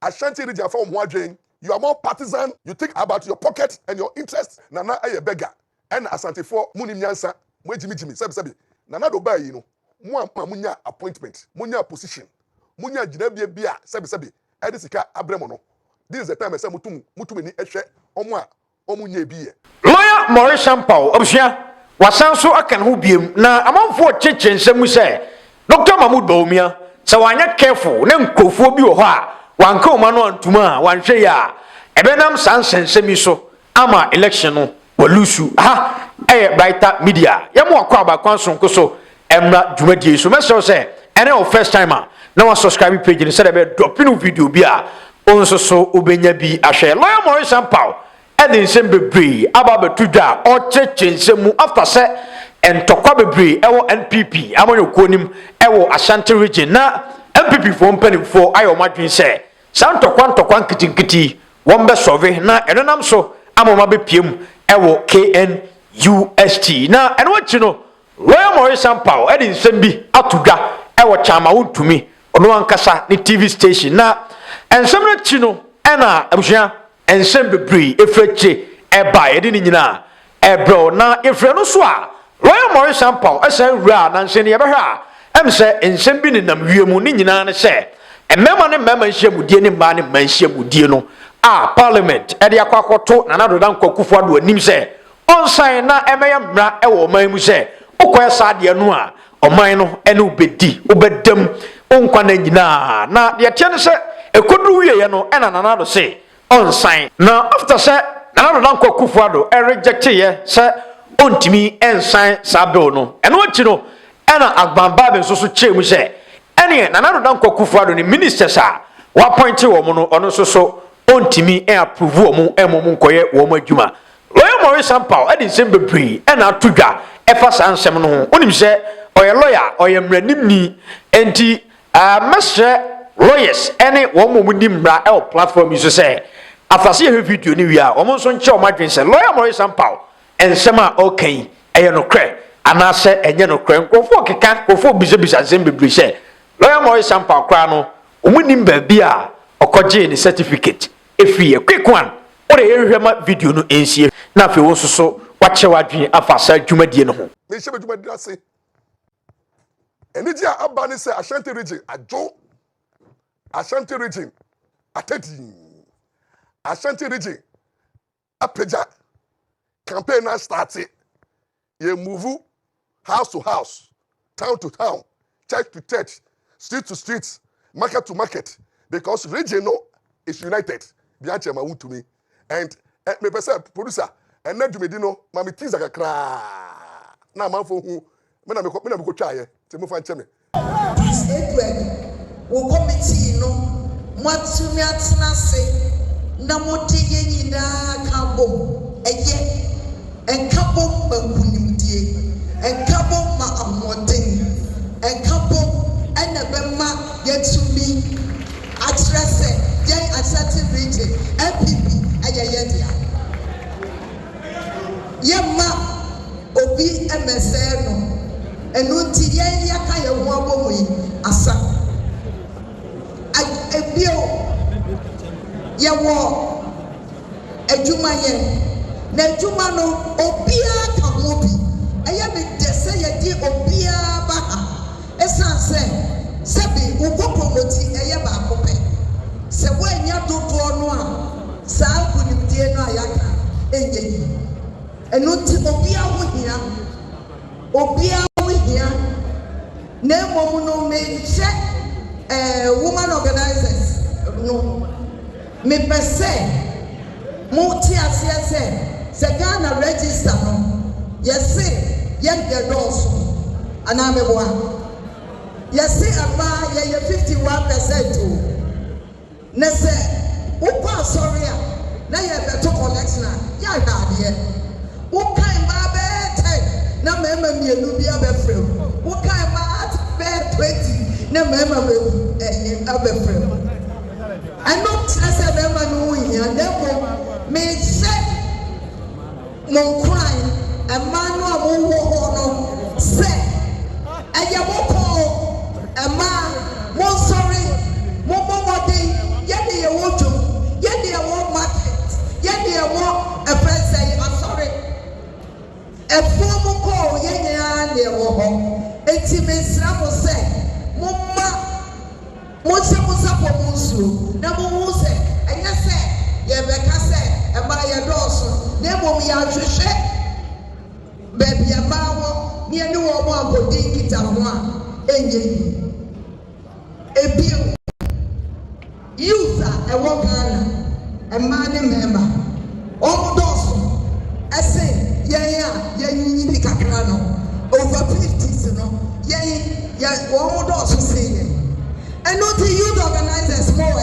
Ashanti region from Mwadjeng. You are more partisan. You think about your pocket and your interest. Nana aye beggar. And Asante for Muni Nyansa. Jimmy. Sabi. Nana do buy, you know. Munya appointment. Munya position. Munya jinebie bia. Sabi. Edisika abremono. This is the time I say mutu ni ehwe omunye biye. Lawyer Maurice Ampaw obusia wasanso akan ho biem na amanfo cheche nsemu se Dr. Ayeka Bawumia se wanya careful na nkrofo bi wo ho a wanka o ma no antuma a wanhwe ya ebenam sansensemi so ama election no polusu ha brighter media yamo akwa abakwan sonko so emra dwumadie so meso se ene o first timer na wa subscribe page ni se be drop no video bi a onso so obenya bi ahwe Lawyer Maurice Ampaw and in some bebree about Tuda or church after set and Tokwa bebree ewo NPP amonyo konim ewo Ashanti region na NPP for penny for ayo madwin say Santokwa nkitinkiti wombe survey na enonam so amoma be piem ewo KNUST na eno wachi no Lawyer Maurice Ampaw and in some bi atuda ewo chama Wontumi ono ankasa ni TV station na ensem na chi no ena abusia ensem bebree efreche eba yede ni nyina ebro na efre no so a Lawyer Maurice Ampaw esen wura na nse ne yebehwa em se ensem bi ne nam wiemu ni nyina ne se emema ne mema nhyiamudie ne ma ne manhyiamudie no a parliament ede akwakoto na nadoda nkwakufu ado anim se onsan na emeye mra ewo man mu se okoye saade no a oman no ene ubedi ubedam onkwa na nyina na de tie ne se ekodru wiye no ena nanado se onsan na after say nadoda nkwakufu ado reject ye se ontimi ensan sabe no eno achi no ena agbamba be so chemu se ene nadoda nkwakufu ado ni ministers a wa appoint wo mo no ono so ontimi approve wo mo emomu nkoye wo mo adwuma Lawyer Maurice Ampaw edi nsem bebree ena atodwa efa sansem no ho onim se oye lawyer oye mranimni enti mesre lawyers ene wo mo mudi mra el platform yi so se afase ye video ni wi a wo mo so nche o madwen se Lawyer Maurice Ampaw ensem a okay eye no kre ana se enye no kre nkofo keka nkofo bizabisa nsem bebree se Lawyer Maurice Ampaw kra no omunim ba bi a okoje ni certificate efi quick one ore yehwema video no ensie na fe wo so wache wadwen afasa dwumadie no ho Me shebe dwumadie ase eniji aba ni se Ashanti region addo Ashanti region atedi Ashanti region apeja campaign na start ye move house to house town to town church to church street to street market to market because region no is united bianche ma Wontumi and me person producer and na dwumedi no ma me teaser kakra na manfo hu me na me ko twaye te mo fa nche me this Edward wo committee no mwatumi atena se na motige nyina kabo eye enkabo mankunimdie enkabo ma amoden enkabo enebema yetumi atrese yen Ashanti region MPP ayayedia yemma obi MSN no enu ti yen yaka ye ho abomo yi asa ebio ye wo adwuma ye na adwuma no obia ka ho bi eye me dese ye di obia ba ha esanse sebi ugo promote eye ba akopɛ se wo anya dodo no a saa kunimdie no ayaka enye yi eno ti obia wo hia na mom no me che woman organizers no me pese multi asiase se Ghana register no yesi yen the doors ana me boa yesi ama ye 51% o na se upa sorry a na ye beto collection ya daade wo kan ma be 10 na mema mienu bi abefrem wo kan ma be 20 na mema be abefrem ano trasa mema no hia demo me se mon cry e manu awo ho no se eye mo ko e ma mo sorry mo body ye de ye mesra mo say mumma mo se mo support mo nsuo na mo hu say enye say ye beka say e ba ye doso na mo mi ahwehwe baby amawo ni eni wo mo abodi kita ho a enye ebio user e wo Ghana e ma ne member omo doso ese ye ni kakra no over 50s no ye omo doso say and not the youth organizers more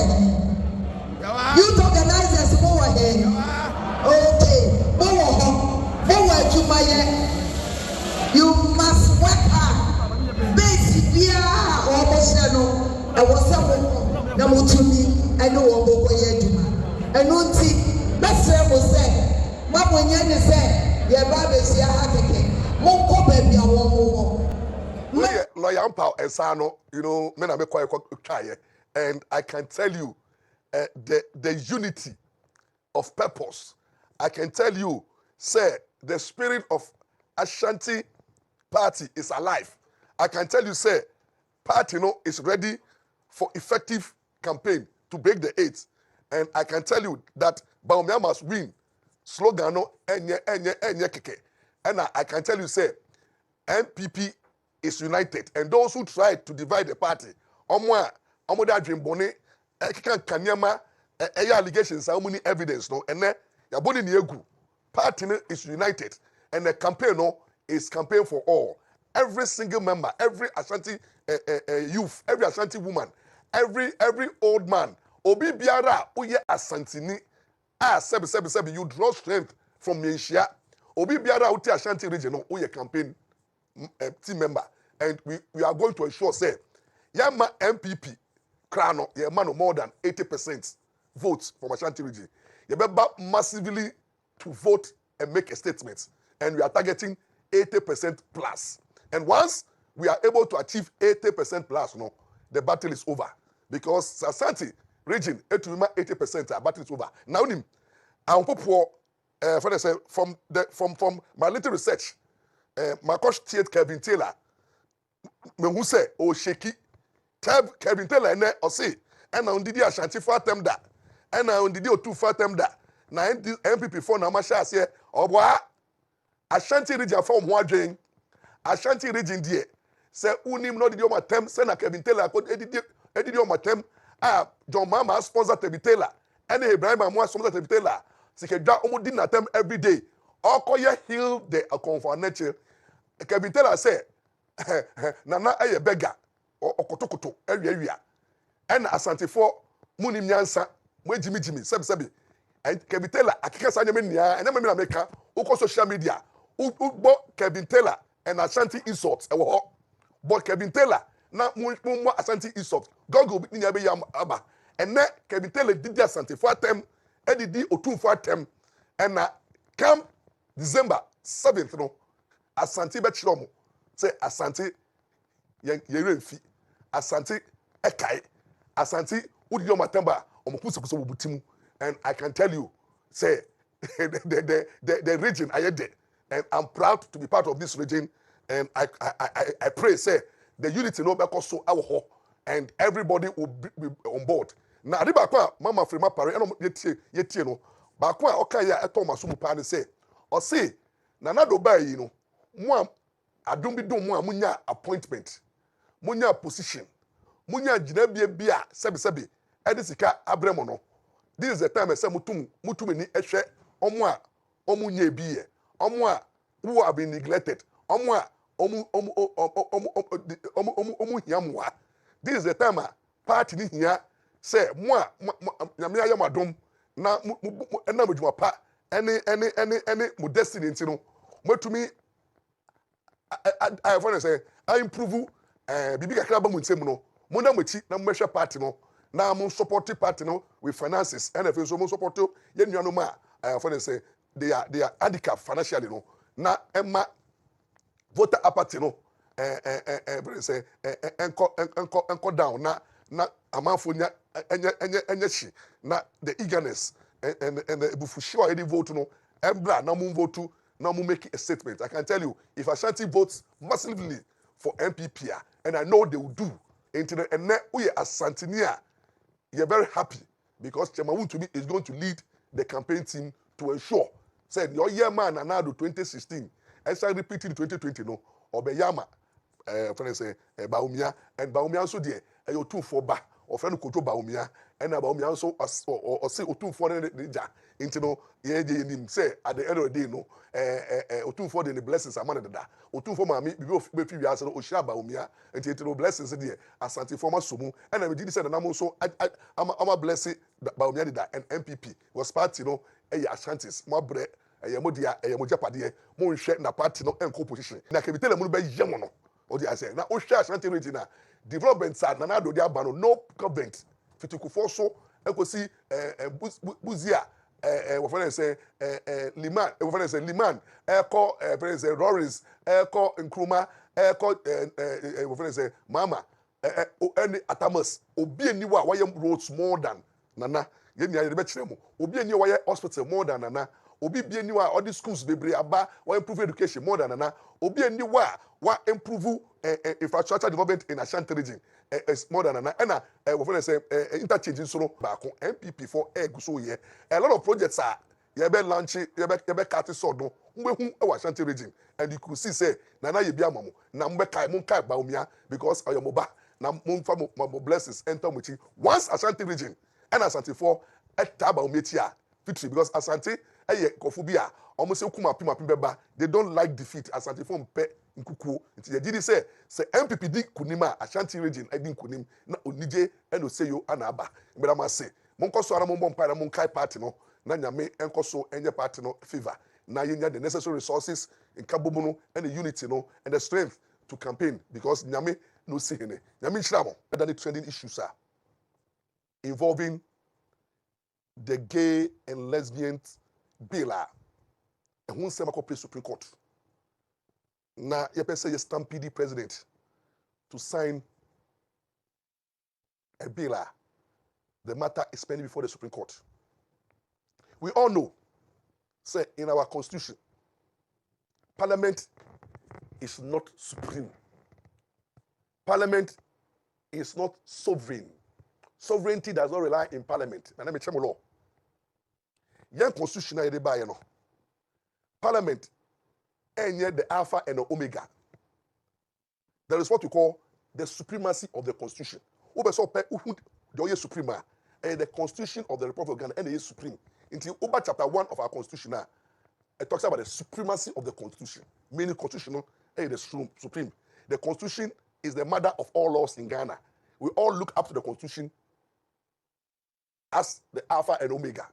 youth organizers more okay you must work hard. Basically, almost no. I was a na Wontumi. I know what we do. And no tea. Best friend was say, "Mama, when you say, your baby is your happy. Monko baby, I want more." Lawyer Ampaw and Sano, you know, men are quite try, and I can tell you, the unity of purpose. I can tell you, say the spirit of Ashanti party is alive. I can tell you, say, party is ready for effective campaign to break the eight. And I can tell you that Bawumia must win. Slogan no enye keke. And I can tell you, say, MPP is united. And those who try to divide the party, omoda dream bone, kanyama, allegations, how many evidence no, and then yaboni ni egu. Party is united. And the campaign is campaign for all. Every single member, every Ashanti youth, every Ashanti woman, every old man, obi biara uye Asantini, sebi you draw strength from Yenshia. Obi biara uti Ashanti region uye campaign team member, and we are going to ensure say yama MPP krano yama no more than 80% votes from Ashanti region. Yabeba massively to vote and make a statement. And we are targeting 80% plus. And once we are able to achieve 80% plus, the battle is over. Because Ashanti region, 80%, the battle is over. Now, from my little research, my coach Kevin Taylor, me say, oh shaky, Kevin Taylor, and say, and I did Ashanti for them that, and I did Otumfour Ashanti that. Na MPP for na masha say obwa Ashanti region for mo adwen Ashanti region die say unim no didi o matem say na Kevin Taylor ko edidi o matem John Mama sponsor Kevin Taylor and Ibrahim Amu sponsor Kevin Taylor sikedwa omo di na tem every day okoye heal the Akuffo nature Kevin Taylor say nana aye beggar okotokoto awia and Asante for munim nyansa mo jimi sebi and Kevin Taylor, akeka sanya menia, and then America, uko social media, ubo Kevin Taylor and Ashanti insults, but Kevin Taylor, na more Ashanti insults. God will be niyabe yam aba, and then Kevin Taylor did the Ashanti for them, and did Otumfour them, and come December 7th, no, Ashanti betchilomo, say Ashanti yerenfi, Ashanti ekai, Ashanti udiyo matemba, omukusa butimu. And I can tell you, say, the region I had, and I'm proud to be part of this region. And I pray, say, the unity no back so our and everybody will be on board. Now, Ribakwa, Mama Frima Pare, and yet, no, Bakwa, okay, ya Thomas Mupani say, or say, Nanado Bay, moi, I don't be doing more, munya appointment, munya position, munya Jinebia, Sebi, Edisika Abremono. This is the time I say Mutum ni ehwe omo nye biye omo who have been neglected omo hiamwa. This is the time party ni hia say mo nyame ayamadom na na modwuma pa any mo destiny ntino matumi I want to say I improve bibi kakra ba mu nsem no mo na mochi na mo hwe party no. Now, I'm supporting party with finances, and if you support you, know, for say they are handicapped financially. Now, Emma voter apathy, say, enco down. Now, Amanfunya, now the eagerness and the Bufushiwa any vote, Embra, now move vote to now make a statement. I can tell you, if Ashanti votes massively for MPP, and I know they will do. And now we are Asantini, you're very happy because Chairman Wontumi is going to lead the campaign team to ensure, said your year man and now 2016, and start repeating 2020, no, or Beyama, Bawumia, and Bawumia so dear, and your 2-4 ba, or friend Koto Bawumia, and Bawumia so or say Otumfour into no, say at the end of the day, no, Otumfour the blessings are money that. Otumfour mami, we go be few years, Osha Bawumia, and take no blessings there, Asante former Sumu, and I did say that I'm also, I'm a blessing Bawumia and MPP was part, you know, Ashantis, my bread. Modia, Moja Padie, more share na party no and co-position. Na can be tell them by Yamono. Or the I say, now, Osha Ashanti region, development side, Nanado Diabano, no government. Fituku so, I could see Buzia, what I say, Liman, what I say, Liman, Echo, President Rollins, Echo, Nkrumah, Echo, what I say, Mama, any Atamas, Obi Niwa, why roads more than Nana, Yenya, the Betchnemo, Obi Niwa hospital more than Nana. Obi bi eni wa all the schools bebre aba wa improve education more than na obi eni wa improve infrastructure development in Ashanti region more than na na we for say interchange so baako MPP for egu so here a lot of projects are ye be launch ye be cut so do mbehu e wa Ashanti region and you could see say na ye bi amamo na mbe kai mun kai Bawumia because oyomoba na mun fa mo blessings enter muchi once Ashanti region and Ashanti for eta Bawumia tia victory because Ashanti Kofubia, almost beba. They don't like defeat. Asante form pe nkuku. Nti ye did say MPP di kunima Ashanti region I didn't kunim na onije eno say yo anaba. Mbeda ma say monko so ara mombo mpa na monkai party no na nyame enko so enye party no favor. Na yenya the necessary resources in kabomu and the unity no and the strength to campaign because nyame no see hene. Nyame nchiramo than the trending issues are involving the gay and lesbian bill and who say mako Supreme Court. Na yepe say stampede president to sign a bill. The matter is pending before the Supreme Court. We all know, say in our constitution, Parliament is not supreme. Parliament is not sovereign. Sovereignty does not rely in Parliament. And let me tell you law. Young constitution no. Parliament and yet the alpha and the omega. There is what we call the supremacy of the constitution. The suprema and the constitution of the Republic of Ghana and the supreme. Until over chapter 1 of our constitution it talks about the supremacy of the constitution, meaning constitutional and the supreme. The constitution is the mother of all laws in Ghana. We all look up to the constitution as the alpha and omega.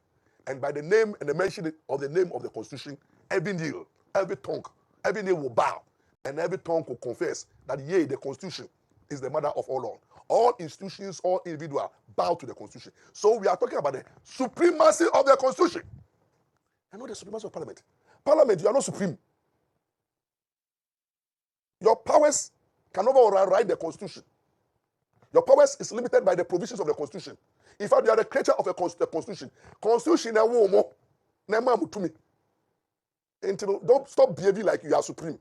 And by the name and the mention of the name of the constitution, every knee, every tongue, every knee will bow, and every tongue will confess that yea, the constitution is the mother of all law. All institutions, all individuals bow to the constitution. So we are talking about the supremacy of the constitution. And not the supremacy of Parliament. Parliament, you are not supreme. Your powers cannot override the constitution. Your powers is limited by the provisions of the constitution. In fact, you are the creator of the constitution. Constitution na womo na ma mutumi. Don't stop behaving like you are supreme.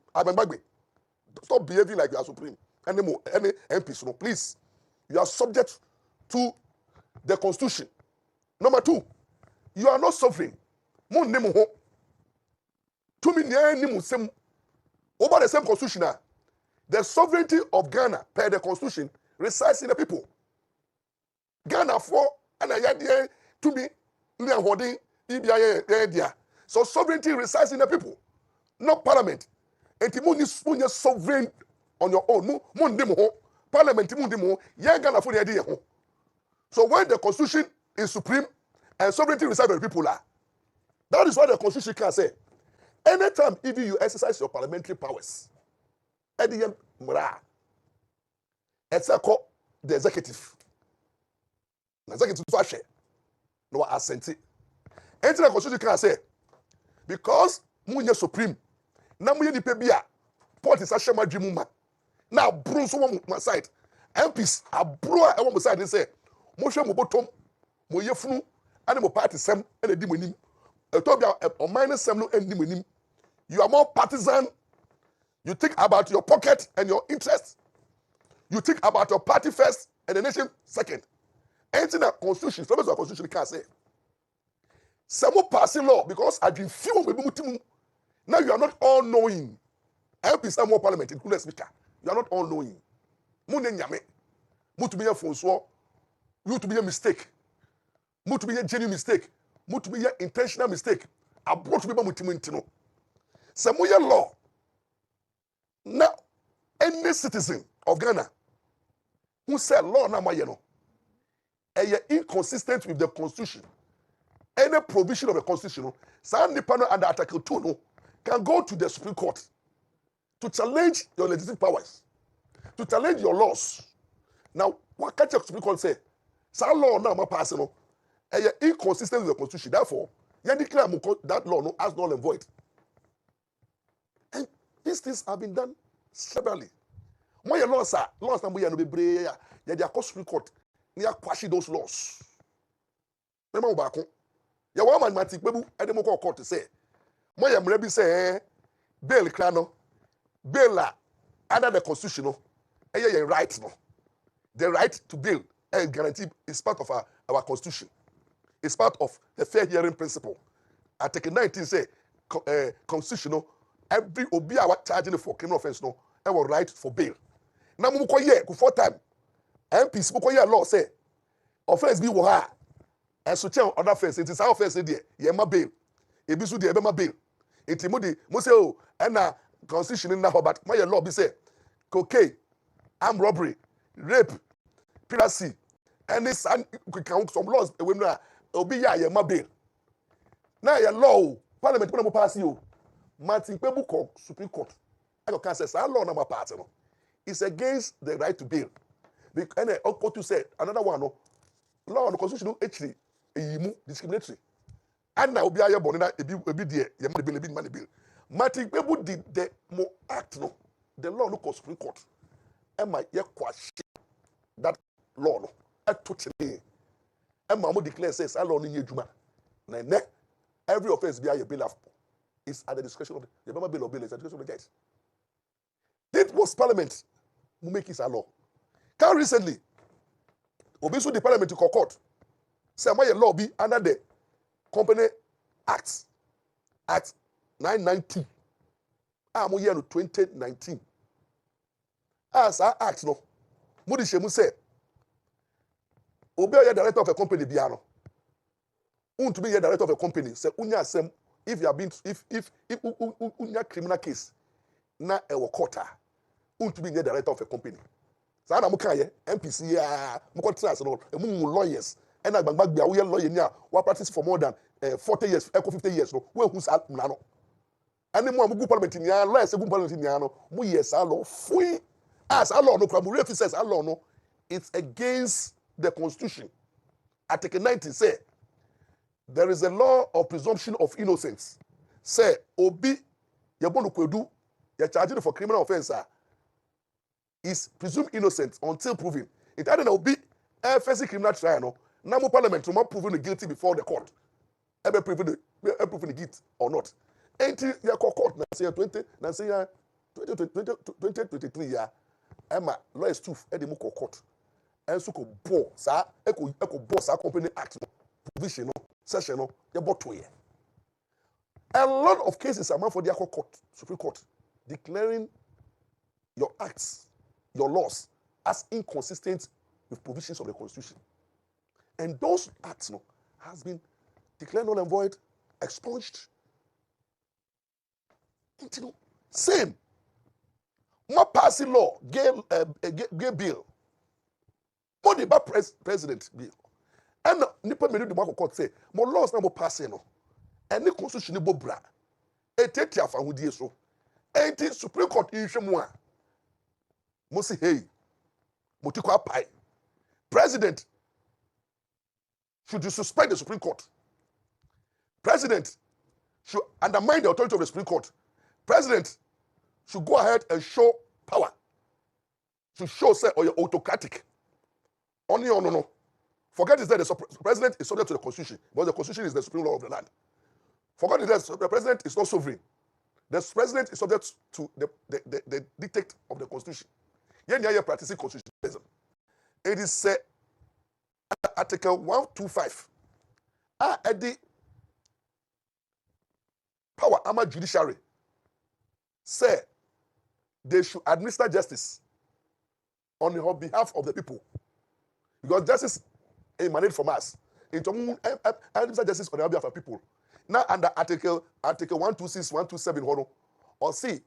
Stop behaving like you are supreme. Any MPs, no, please. You are subject to the constitution. Number 2, you are not sovereign. Mo nemu ho. Tumi nimu same over the same constitution. The sovereignty of Ghana per the constitution resides in the people. Ghana for and I to be holding Ibia. So sovereignty resides in the people, not Parliament. And Timon is sovereign on your own. Parliament Ghana for the idea. So when the constitution is supreme and sovereignty resides in the people, that is what the constitution can say. Anytime if you exercise your parliamentary powers, it's called the executive. Executive fashion, no assent. Enter the constitution can say because Munya supreme, na Munya ni pebia, port is a shema dreamuma. Now, Bruce on my side, MPs are bro. I want my side. They say, Moshe Mobotom, Moyefunu, animal party sem and a demonim. A toga or minus sem no and demonim. You are more partisan. You think about your pocket and your interest. You think about your party first and the nation second. Anything that constitution, from the constitution can't say. Some passing law because I've been few. Now you are not all knowing. MP some more parliament, including speaker. You are not all knowing. To be a fonso, you to be a mistake. To be a genuine mistake. To be an intentional mistake. I brought to be a some law. Now, any citizen of Ghana who said law na mayeno, inconsistent with the constitution, any provision of the constitution, under Article 2 no, can go to the Supreme Court to challenge your legislative powers, to challenge your laws. Now, what can the Supreme Court say? Some law now passing inconsistent with the constitution. Therefore, you declare that law no as null and void. And these things have been done severally. When your laws are laws that we are no be brave, they are Supreme Court. They are quashing those laws. Remember back home. Ya wa man matik bebu edemoko court say mo ya mra bi say bail krano bail under the constitution no your right no, the right to bail is guaranteed is part of our constitution. It's part of the fair hearing principle. Article 19 say constitutional every obi a charging for criminal offense no have a right for bail. Now mo ko ye ku for time MPs mo ko ye law say offense bi wo ha and so tell other offense it is our offense there ye ma bail e bi so there be ma bail it mo say oh na constitution na but my law be say cocaine, armed robbery, rape, piracy, and this can some laws when obi ya ye ma bail na your law parliament when mo pass you Martin Pebu Supreme Court I can say law na ma part no it's against the right to bail and Okotu said another one no law on the constitution actually discriminatory. And now be a bonnet, a bit dear, you might be money bill. Martin Pebu did the more act no. The law no Supreme Court. And my ye quash that law no. I totally. And Mamu declares says, I law in Juma. Now, every offense be a bill is at the discretion of the Bama bill or bill is at the discretion of the judge. This was Parliament who make it a law. Can recently, Obisu the Parliament to court. Say my law be under the Company Act 992. I'm here in 2019. As I act no, Mudi Shemu say, Obe director of a company biano. To be a director of a company. Say unya sem if you have been if unya criminal case na ewo court to be the director of a company. So na muka ye MPC ya muko trust no emu lawyers. And I bang back be a lawyer now. We practice for more than 40 years, 50 years. No, we who's out now. And then more good parliament in the lawyers, good parliament in the ano. We yes, law free as a law no problem. Refi says a law no, it's against the constitution. Article 19 say there is a law of presumption of innocence. Say obi you born kwedu you charged for criminal offense is presumed innocent until proven. It had obi first criminal trial no. Now, Parliament will not prove guilty before the court. Ever proven the guilt or not. Until your court, now say 2023 year, Emma lawyers too at the Moko court. And so could bore, sir, echo boss our company act provision session your bought way. A lot of cases are for the court, Supreme Court, declaring your acts, your laws as inconsistent with provisions of the Constitution. And those acts no, has been declared null and void, expunged. Same. More passing law, gay bill. More the president bill. And nipa menu the court say, more laws na more passing no. And the constitution bo bra. E tete afa hudie so. And the Supreme Court issue mo a. Mo say hey. Mo ti kwa pai. President should you suspend the Supreme Court? President should undermine the authority of the Supreme Court. President should go ahead and show power. To show say or you're autocratic. Only or no. Forget is that the president is subject to the Constitution, because the Constitution is the supreme law of the land. Forget is that the president is not sovereign. The president is subject to the dictate of the constitution. Here you are practicing constitutionalism. It is Article 125. At the power ama judiciary say they should administer justice on the behalf of the people, because justice emanates from us. Administer justice on the behalf of people. Now under Article 126, 127, or see,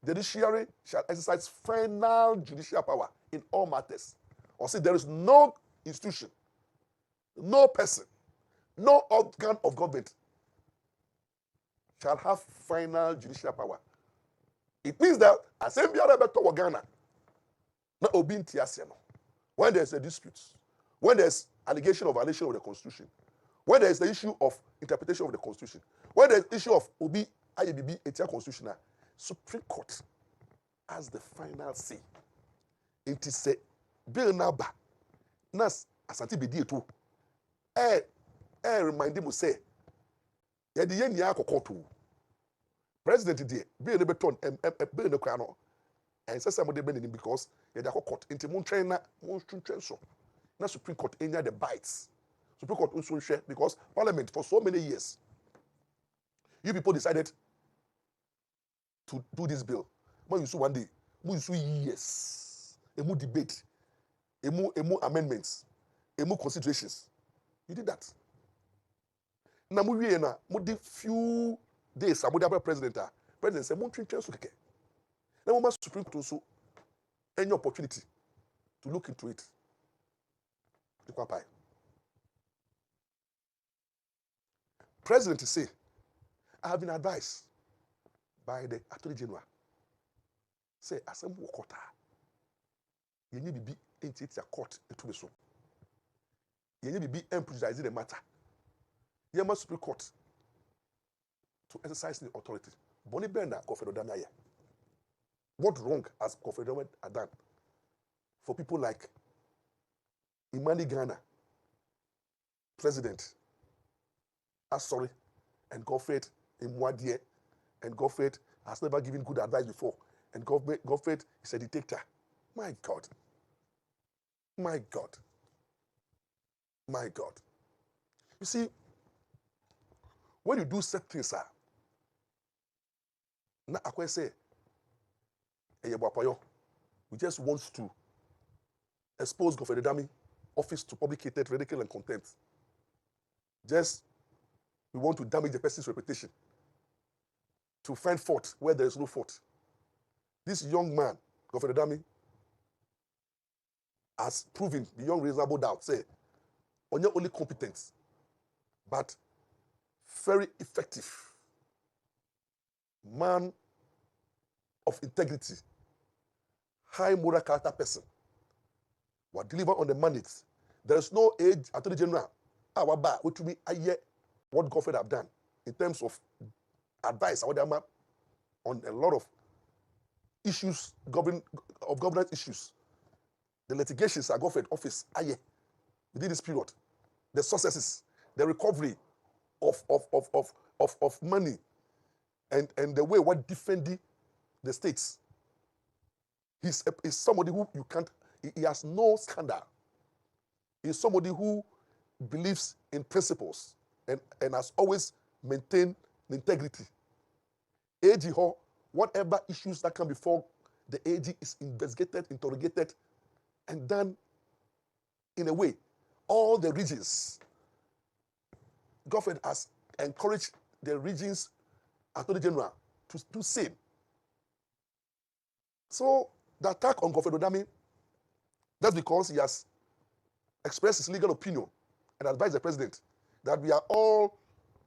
the judiciary shall exercise final judicial power in all matters. Or see, there is no institution, no person, no organ of government shall have final judicial power. It means that assembly of Ghana, not obin tiasiano. When there's a dispute, when there's allegation of violation of the constitution, when there's the issue of interpretation of the constitution, when there's issue of obi IABB etia constitutional, Supreme Court has the final say. It is a bill number. Nas Asante bedi eto. Remind him say, yedi ye nia kokoto. President dey bill be turn bill no kwa no. And say some dey benin because yedi akokot inti mun train na mun train so. Na Supreme Court enya the bites. Supreme Court also share because Parliament for so many years, you people decided to do this bill. But you see one day, you see years, a more debate, a more amendments, a more considerations. You did that. Now we na few days. I would president. President said, "Mon train so keke." Now we must Supreme Court also any opportunity to look into it. President say, I have been advised by the Attorney General. Say, Assembly Court, you need to be in a court to be so. You need to be emphasizing the matter. You must Supreme Court to exercise the authority. Bonnie Bender, Akuffo Adamaya. What wrong has Akuffo Adamaya done for people like Imani Ghana, President? Sorry, and Godfrey in Mwadie, and Godfrey has never given good advice before, and Godfrey is a dictator. My God. My God. My God. You see, when you do certain things, na akwe say, we just want to expose Godfrey Dami office to public hatred, ridicule, and contempt. Just we want to damage the person's reputation, to find fault where there is no fault. This young man, Godfrey Dami, has proven beyond reasonable doubt, say, on your only competence, but very effective man of integrity, high moral character person, will deliver on the mandates. There is no age Attorney General, Wontumi what Godfrey have done in terms of advice on a lot of issues, governance issues. The litigations at Godfrey office within this period, the successes, the recovery of money, and the way what defending the states. He's somebody who you can't. He has no scandal. He's somebody who believes in principles and has always maintained integrity. AG Ho, whatever issues that come before the AG is investigated, interrogated, and done in a way. All the regions, government has encouraged the regions Attorney General to do same. So the attack on Godfrey Adamaya, that's because he has expressed his legal opinion and advised the president that we are all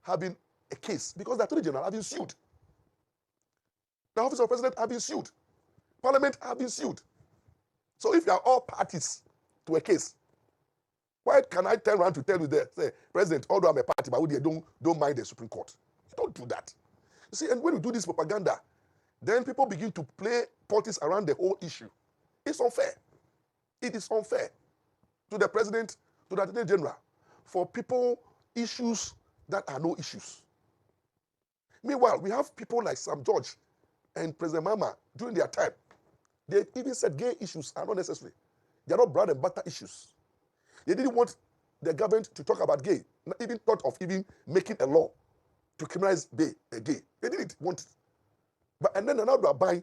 having a case because the Attorney General have been sued. The office of president have been sued. Parliament have been sued. So if you are all parties to a case, why can I turn around to tell you that, say, President, although I'm a party, but don't mind the Supreme Court? You don't do that. You see, and when you do this propaganda, then people begin to play politics around the whole issue. It's unfair. It is unfair to the president, to the Attorney General, for people issues that are no issues. Meanwhile, we have people like Sam George and President Mama during their time. They even said gay issues are not necessary. They are not bread and butter issues. They didn't want the government to talk about gay, not even thought of even making a law to criminalize gay. They didn't want it. But and then now they are buying,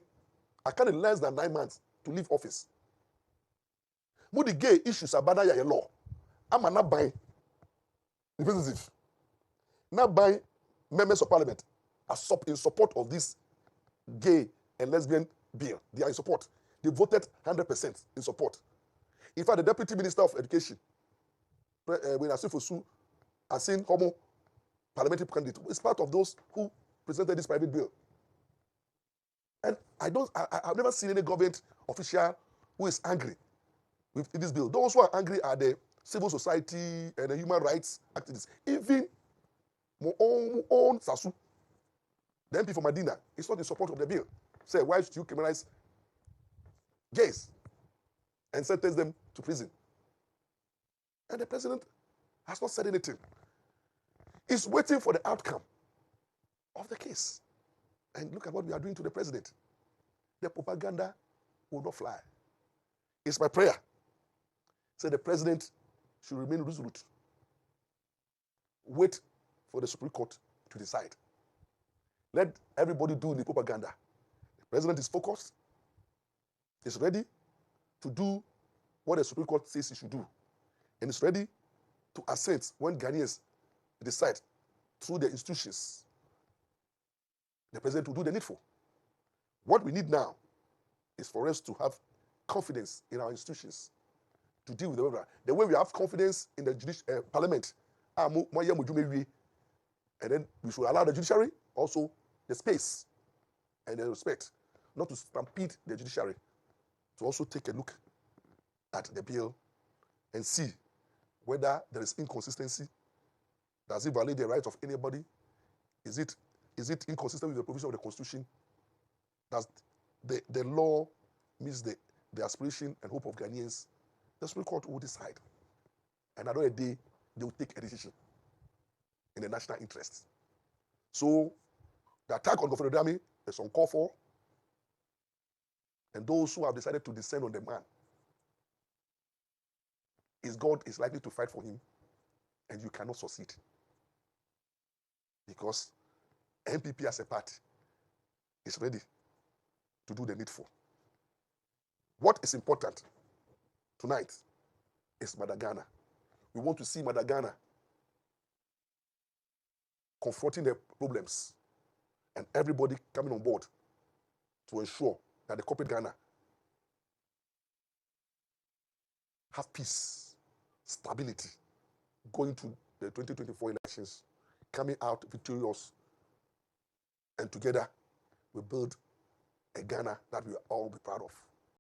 I can't in less than 9 months to leave office. But the gay issues are bad a law. I'm not buying representative. Not buying members of parliament are in support of this gay and lesbian bill. They are in support. They voted 100% in support. In fact, the Deputy Minister of Education, when Akuffo has seen homo parliamentary candidate, is part of those who presented this private bill. And I've never seen any government official who is angry with this bill. Those who are angry are the civil society and the human rights activists. Even my own Sasu, the MP for Medina, is not in support of the bill. Say, why should you criminalize gays and sentence them to prison? And the president has not said anything. He's waiting for the outcome of the case. And look at what we are doing to the president. The propaganda will not fly. It's my prayer. Say the president should remain resolute. Wait for the Supreme Court to decide. Let everybody do the propaganda. The president is focused. He's ready to do what the Supreme Court says he should do. And is ready to assent when Ghanaians decide through the institutions. The president will do the needful. What we need now is for us to have confidence in our institutions to deal with the way we have confidence in the parliament. And then we should allow the judiciary also the space and the respect not to stampede the judiciary, to also take a look at the bill and see whether there is inconsistency. Does it violate the rights of anybody? Is it inconsistent with the provision of the Constitution? Does the law meets the aspiration and hope of Ghanaians? The Supreme Court will decide. And another day, they will take a decision in the national interest. So, the attack on Governor Dami is uncalled for. And those who have decided to descend on the man, God is likely to fight for him, and you cannot succeed. Because MPP as a party is ready to do the needful. What is important tonight is Madagana. We want to see Madagana confronting the problems and everybody coming on board to ensure that the corporate Ghana have peace, stability, going to the 2024 elections, coming out victorious, and together we build a Ghana that we will all be proud of.